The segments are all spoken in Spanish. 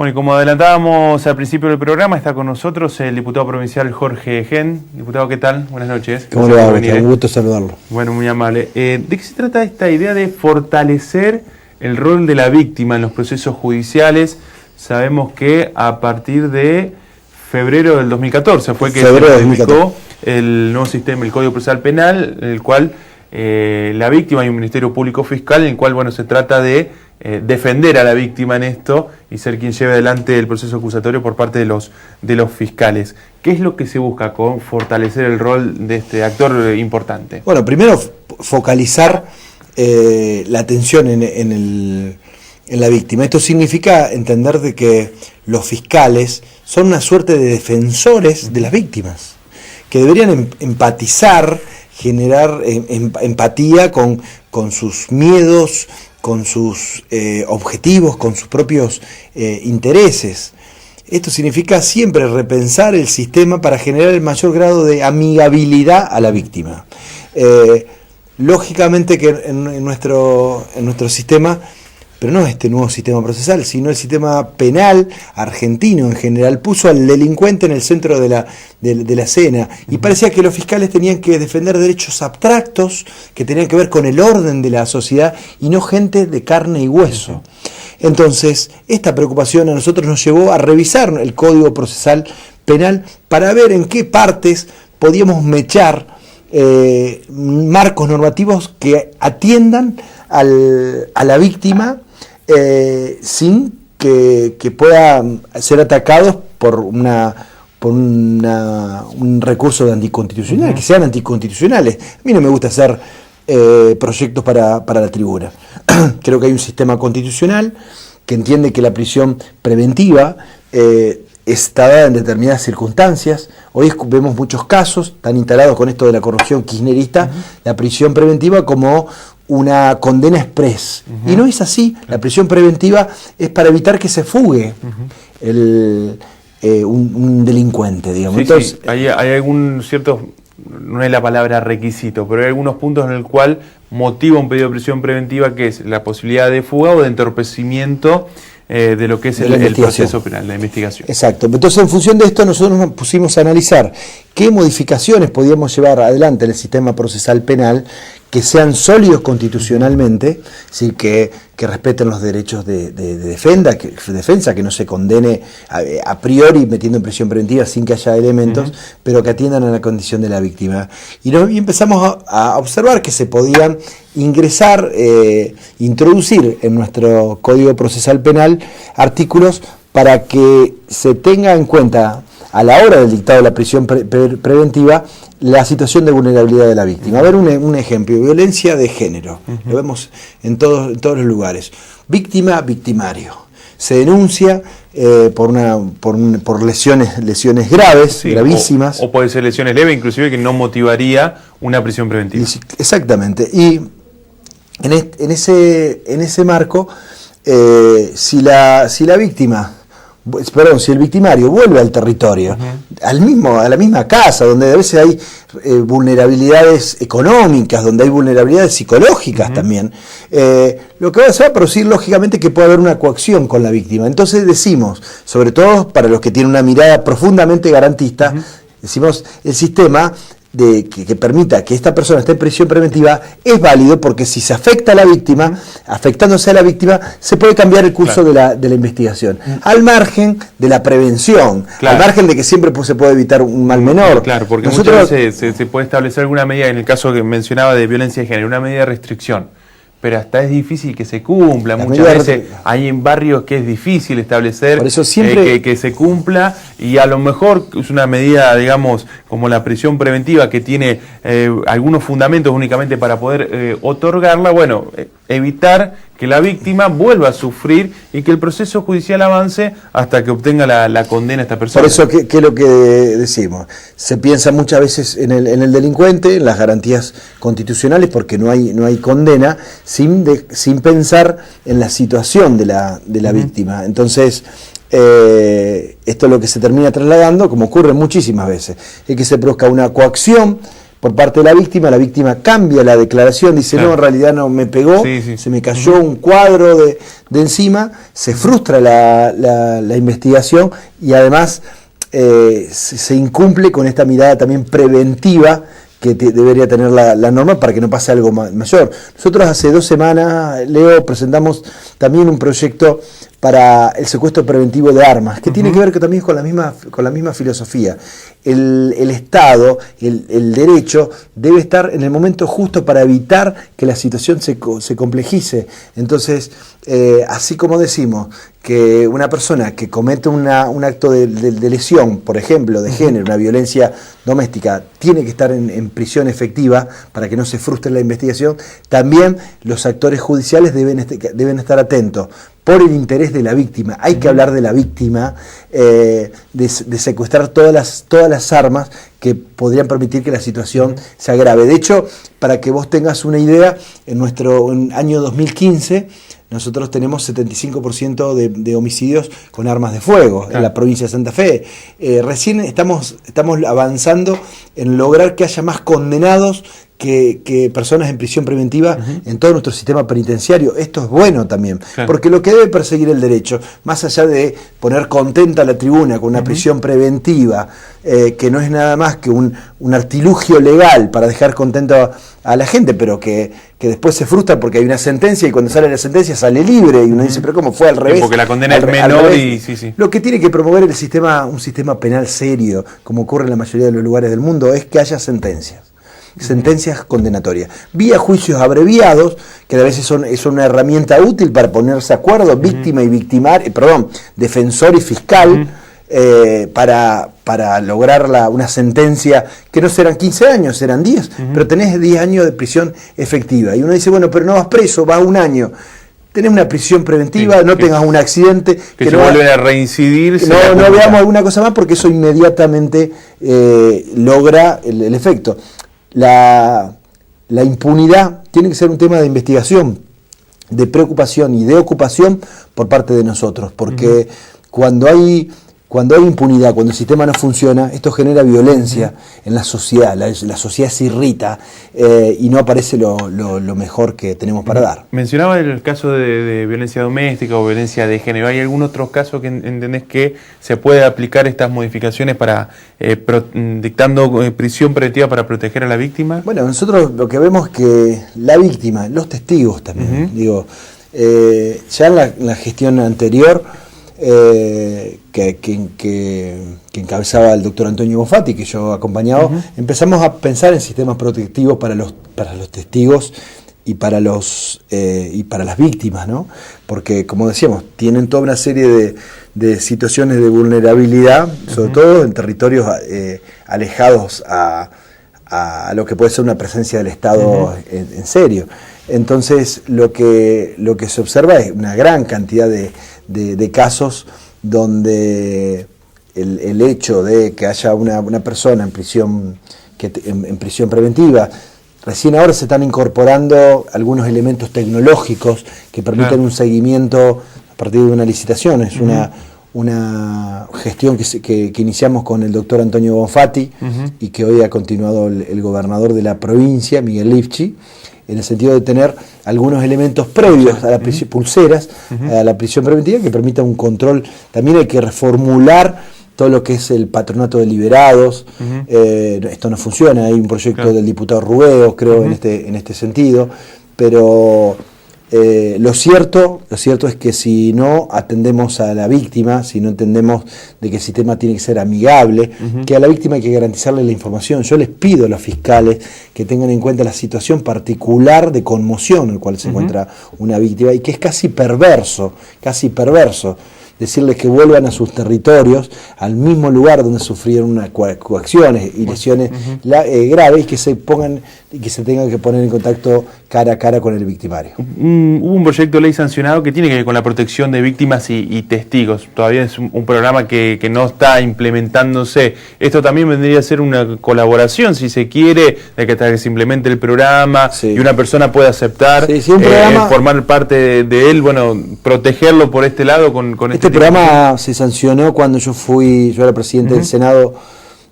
Bueno, y como adelantábamos al principio del programa, está con nosotros el diputado provincial Jorge Gen. Diputado, ¿qué tal? Buenas noches. ¿Cómo le va? Un gusto saludarlo. Bueno, muy amable. ¿De qué se trata esta idea de fortalecer el rol de la víctima en los procesos judiciales? Sabemos que a partir de febrero del 2014 fue que se modificó el nuevo sistema, el Código Procesal Penal, en el cual la víctima hay un Ministerio Público Fiscal, en el cual, bueno, se trata de defender a la víctima en esto y ser quien lleve adelante el proceso acusatorio por parte de los fiscales. ¿Qué es lo que se busca con fortalecer el rol de este actor importante? Bueno, primero focalizar la atención en la víctima. Esto significa entender de que los fiscales son una suerte de defensores de las víctimas, que deberían empatizar, generar empatía con sus miedos, con sus objetivos, con sus propios intereses. Esto significa siempre repensar el sistema para generar el mayor grado de amigabilidad a la víctima. Lógicamente que en nuestro sistema, pero no este nuevo sistema procesal, sino el sistema penal argentino en general, puso al delincuente en el centro de la escena, y parecía que los fiscales tenían que defender derechos abstractos que tenían que ver con el orden de la sociedad y no gente de carne y hueso. Entonces, esta preocupación a nosotros nos llevó a revisar el Código Procesal Penal para ver en qué partes podíamos mechar marcos normativos que atiendan a la víctima sin que pueda ser atacados por un recurso de anticonstitucional, que sean anticonstitucionales. A mí no me gusta hacer proyectos para la tribuna. Creo que hay un sistema constitucional que entiende que la prisión preventiva está dada en determinadas circunstancias. Hoy vemos muchos casos tan instalados con esto de la corrupción kirchnerista, la prisión preventiva como una condena express. Y no es así. La prisión preventiva es para evitar que se fugue un delincuente, digamos. Sí, entonces, sí. Hay algún cierto, no es la palabra requisito, pero hay algunos puntos en el cual motiva un pedido de prisión preventiva, que es la posibilidad de fuga o de entorpecimiento de lo que es el proceso penal, la investigación. Exacto. Entonces, en función de esto, nosotros nos pusimos a analizar qué modificaciones podíamos llevar adelante en el sistema procesal penal que sean sólidos constitucionalmente, es decir, que respeten los derechos de defensa, que no se condene a priori metiendo en prisión preventiva sin que haya elementos, pero que atiendan a la condición de la víctima. Y empezamos a observar que se podían ingresar, introducir en nuestro Código Procesal Penal artículos para que se tenga en cuenta a la hora del dictado de la prisión preventiva la situación de vulnerabilidad de la víctima. A ver un ejemplo: violencia de género. Lo vemos en todos los lugares. Víctima, victimario. Se denuncia por lesiones graves, sí, gravísimas. O puede ser lesiones leves, inclusive, que no motivaría una prisión preventiva. Exactamente. Y en ese marco, si la víctima, si el victimario vuelve al territorio, a la misma casa, donde a veces hay vulnerabilidades económicas, donde hay vulnerabilidades psicológicas también, lo que se va a producir, lógicamente, que puede haber una coacción con la víctima. Entonces decimos, sobre todo para los que tienen una mirada profundamente garantista, decimos, el sistema que permita que esta persona esté en prisión preventiva es válido, porque si se afecta a la víctima, afectándose a la víctima, se puede cambiar el curso de la investigación, al margen de la prevención, al margen de que siempre se puede evitar un mal menor. Claro, porque muchas veces se puede establecer alguna medida, en el caso que mencionaba de violencia de género, una medida de restricción, pero hasta es difícil que se cumpla. Muchas veces hay en barrios que es difícil establecer que se cumpla, y a lo mejor es una medida, digamos, como la prisión preventiva, que tiene algunos fundamentos únicamente para poder otorgarla. Bueno, evitar que la víctima vuelva a sufrir y que el proceso judicial avance hasta que obtenga la condena a esta persona. Por eso, ¿qué es lo que decimos? Se piensa muchas veces en el delincuente, en las garantías constitucionales, porque no hay condena, sin pensar en la situación de la víctima. Entonces, esto es lo que se termina trasladando, como ocurre muchísimas veces, es que se produzca una coacción por parte de la víctima cambia la declaración, dice no, en realidad no me pegó, se me cayó un cuadro de encima, se frustra la investigación y además se incumple con esta mirada también preventiva que debería tener la norma para que no pase algo mayor. Nosotros hace 2 semanas, Leo, presentamos también un proyecto para el secuestro preventivo de armas, que tiene que ver también con la misma filosofía. El Estado, el derecho, debe estar en el momento justo para evitar que la situación se complejice. Entonces, así como decimos que una persona que comete un acto de lesión, por ejemplo, de género, una violencia doméstica, tiene que estar en prisión efectiva para que no se frustre la investigación, también los actores judiciales deben estar atentos por el interés de la víctima. Hay que hablar de la víctima, de secuestrar todas las armas que podrían permitir que la situación se agrave. De hecho, para que vos tengas una idea, en nuestro año 2015 nosotros tenemos 75% de homicidios con armas de fuego en la provincia de Santa Fe. Recién estamos avanzando en lograr que haya más condenados que personas en prisión preventiva en todo nuestro sistema penitenciario. Esto es bueno también, porque lo que debe perseguir el derecho, más allá de poner contenta a la tribuna con una prisión preventiva, que no es nada más que un artilugio legal para dejar contento a la gente, pero que después se frustra porque hay una sentencia y cuando sale la sentencia sale libre y uno dice, pero ¿cómo fue al revés? Porque la condena es menor y Lo que tiene que promover un sistema penal serio, como ocurre en la mayoría de los lugares del mundo, es que haya sentencias condenatorias, vía juicios abreviados, que a veces es una herramienta útil para ponerse de acuerdo, víctima y defensor y fiscal, para lograr una sentencia que no serán 15 años, serán 10, pero tenés 10 años de prisión efectiva. Y uno dice, bueno, pero no vas preso, vas 1 año. Tenés una prisión preventiva, no tengas un accidente. Que no vuelven a reincidir. No veamos alguna cosa más porque eso inmediatamente logra el efecto. La impunidad tiene que ser un tema de investigación, de preocupación y de ocupación por parte de nosotros, porque cuando hay impunidad, cuando el sistema no funciona, esto genera violencia en la sociedad, la sociedad se irrita y no aparece lo mejor que tenemos para dar. Mencionaba el caso de violencia doméstica o violencia de género. ¿Hay algún otro caso que entendés que se puede aplicar estas modificaciones para dictando prisión preventiva para proteger a la víctima? Bueno, nosotros lo que vemos es que la víctima, los testigos también, ya en la gestión anterior, que encabezaba el doctor Antonio Bonfatti, que yo acompañaba, empezamos a pensar en sistemas protectivos para los testigos y para las víctimas, ¿no? Porque, como decíamos, tienen toda una serie de situaciones de vulnerabilidad, sobre todo en territorios alejados a lo que puede ser una presencia del Estado en serio. Entonces, lo que se observa es una gran cantidad de casos donde el hecho de que haya una persona en prisión preventiva, recién ahora se están incorporando algunos elementos tecnológicos que permiten un seguimiento a partir de una licitación. Es una gestión que iniciamos con el doctor Antonio Bonfatti y que hoy ha continuado el gobernador de la provincia, Miguel Lifchi, en el sentido de tener algunos elementos previos a la prisión, pulseras, a la prisión preventiva, que permita un control. También hay que reformular todo lo que es el patronato de liberados. Esto no funciona, hay un proyecto del diputado Rubeo, creo, en este sentido, pero lo cierto es que si no atendemos a la víctima, si no entendemos de que el sistema tiene que ser amigable, que a la víctima hay que garantizarle la información. Yo les pido a los fiscales que tengan en cuenta la situación particular de conmoción en la cual se encuentra una víctima, y que es casi perverso decirles que vuelvan a sus territorios, al mismo lugar donde sufrieron unas coacciones y lesiones graves, y que se tengan que poner en contacto cara a cara con el victimario. Hubo un proyecto de ley sancionado que tiene que ver con la protección de víctimas y testigos. Todavía es un programa que no está implementándose. Esto también vendría a ser una colaboración, si se quiere, de que se implemente el programa y una persona pueda aceptar formar parte de él, protegerlo por este lado con este programa se sancionó cuando yo era presidente del Senado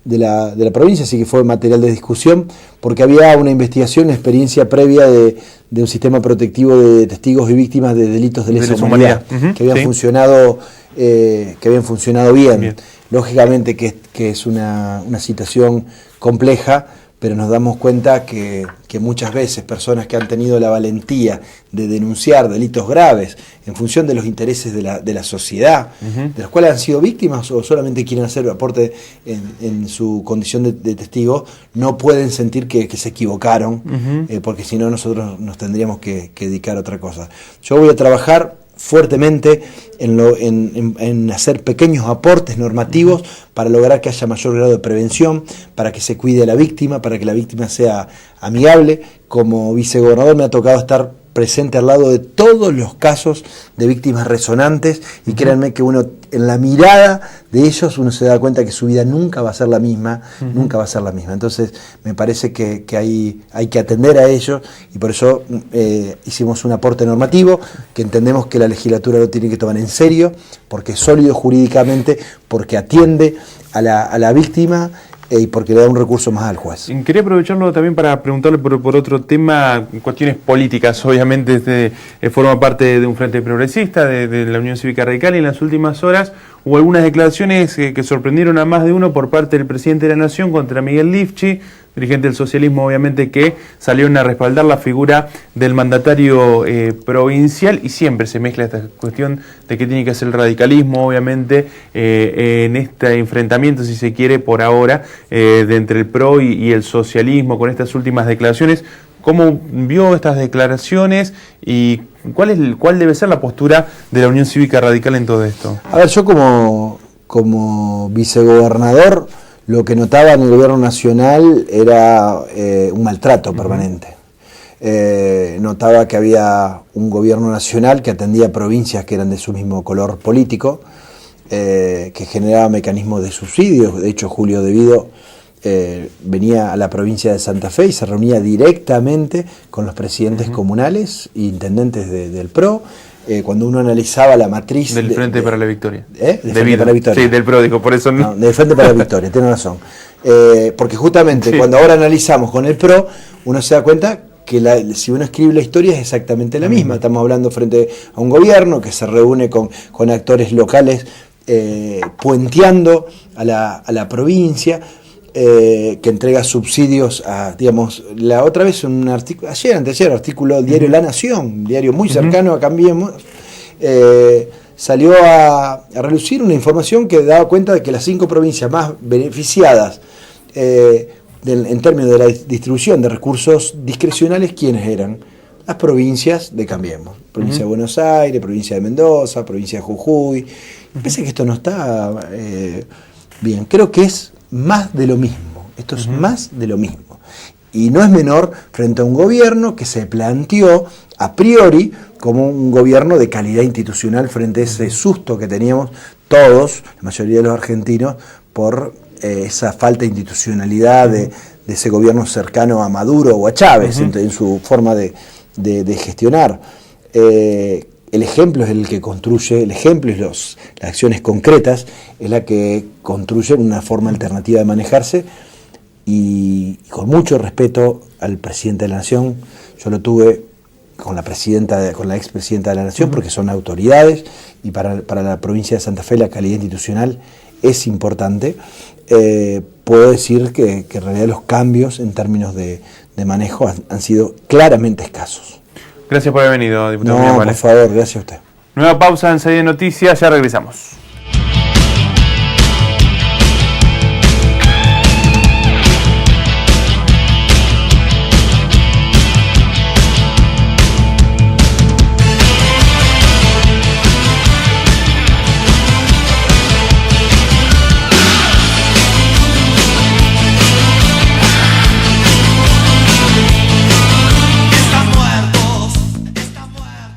de la provincia, así que fue material de discusión, porque había una investigación, una experiencia previa de un sistema protectivo de testigos y víctimas de delitos de lesa humanidad, que habían funcionado bien. Lógicamente que es una situación compleja, pero nos damos cuenta que muchas veces personas que han tenido la valentía de denunciar delitos graves en función de los intereses de la sociedad, de los cuales han sido víctimas o solamente quieren hacer aporte en su condición de testigo, no pueden sentir que se equivocaron, porque si no nosotros nos tendríamos que dedicar a otra cosa. Yo voy a trabajar fuertemente en hacer pequeños aportes normativos para lograr que haya mayor grado de prevención, para que se cuide a la víctima, para que la víctima sea amigable. Como vicegobernador me ha tocado estar presente al lado de todos los casos de víctimas resonantes, y créanme que uno, en la mirada de ellos, uno se da cuenta que su vida nunca va a ser la misma, nunca va a ser la misma. Entonces me parece que hay que atender a ellos, y por eso hicimos un aporte normativo que entendemos que la legislatura lo tiene que tomar en serio, porque es sólido jurídicamente, porque atiende a la víctima, y porque le da un recurso más al juez. Quería aprovecharlo también para preguntarle por otro tema, cuestiones políticas. Obviamente forma parte de un frente progresista, de la Unión Cívica Radical, y en las últimas horas hubo algunas declaraciones que sorprendieron a más de uno por parte del presidente de la Nación contra Miguel Lifchi, dirigente del socialismo, obviamente, que salieron a respaldar la figura del mandatario provincial, y siempre se mezcla esta cuestión de que tiene que hacer el radicalismo, obviamente, en este enfrentamiento, si se quiere, por ahora, de entre el PRO y el socialismo, con estas últimas declaraciones. ¿Cómo vio estas declaraciones y cuál debe ser la postura de la Unión Cívica Radical en todo esto? A ver, yo como vicegobernador, lo que notaba en el gobierno nacional era un maltrato permanente. Notaba que había un gobierno nacional que atendía provincias que eran de su mismo color político, que generaba mecanismos de subsidios. De hecho, Julio De Vido venía a la provincia de Santa Fe y se reunía directamente con los presidentes comunales e intendentes del PRO. Cuando uno analizaba la matriz del Frente para la Victoria. Del Frente para la Victoria. Sí, del PRO, digo, por eso no. Del Frente para la Victoria, tiene razón. Porque justamente cuando ahora analizamos con el PRO, uno se da cuenta que si uno escribe la historia es exactamente la misma. Estamos hablando frente a un gobierno que se reúne con actores locales, puenteando a la provincia, que entrega subsidios a, digamos, la otra vez un artículo, anteayer, artículo del diario La Nación, un diario muy cercano a Cambiemos, salió a relucir una información que daba cuenta de que las 5 provincias más beneficiadas en términos de la distribución de recursos discrecionales, ¿quiénes eran? Las provincias de Cambiemos, provincia de Buenos Aires, provincia de Mendoza, provincia de Jujuy. Me parece que esto no está bien, creo que es más de lo mismo, esto es más de lo mismo, y no es menor frente a un gobierno que se planteó a priori como un gobierno de calidad institucional frente a ese susto que teníamos todos, la mayoría de los argentinos, por esa falta de institucionalidad de ese gobierno cercano a Maduro o a Chávez en su forma de gestionar. El ejemplo es el que construye, el ejemplo y las acciones concretas es la que construyen una forma alternativa de manejarse, y con mucho respeto al presidente de la Nación. Yo lo tuve con la expresidenta de la Nación, porque son autoridades, y para la provincia de Santa Fe la calidad institucional es importante. Puedo decir que en realidad los cambios en términos de manejo han sido claramente escasos. Gracias por haber venido, diputado. No, por favor, gracias a usted. Nueva pausa en Enseguida Noticias, ya regresamos.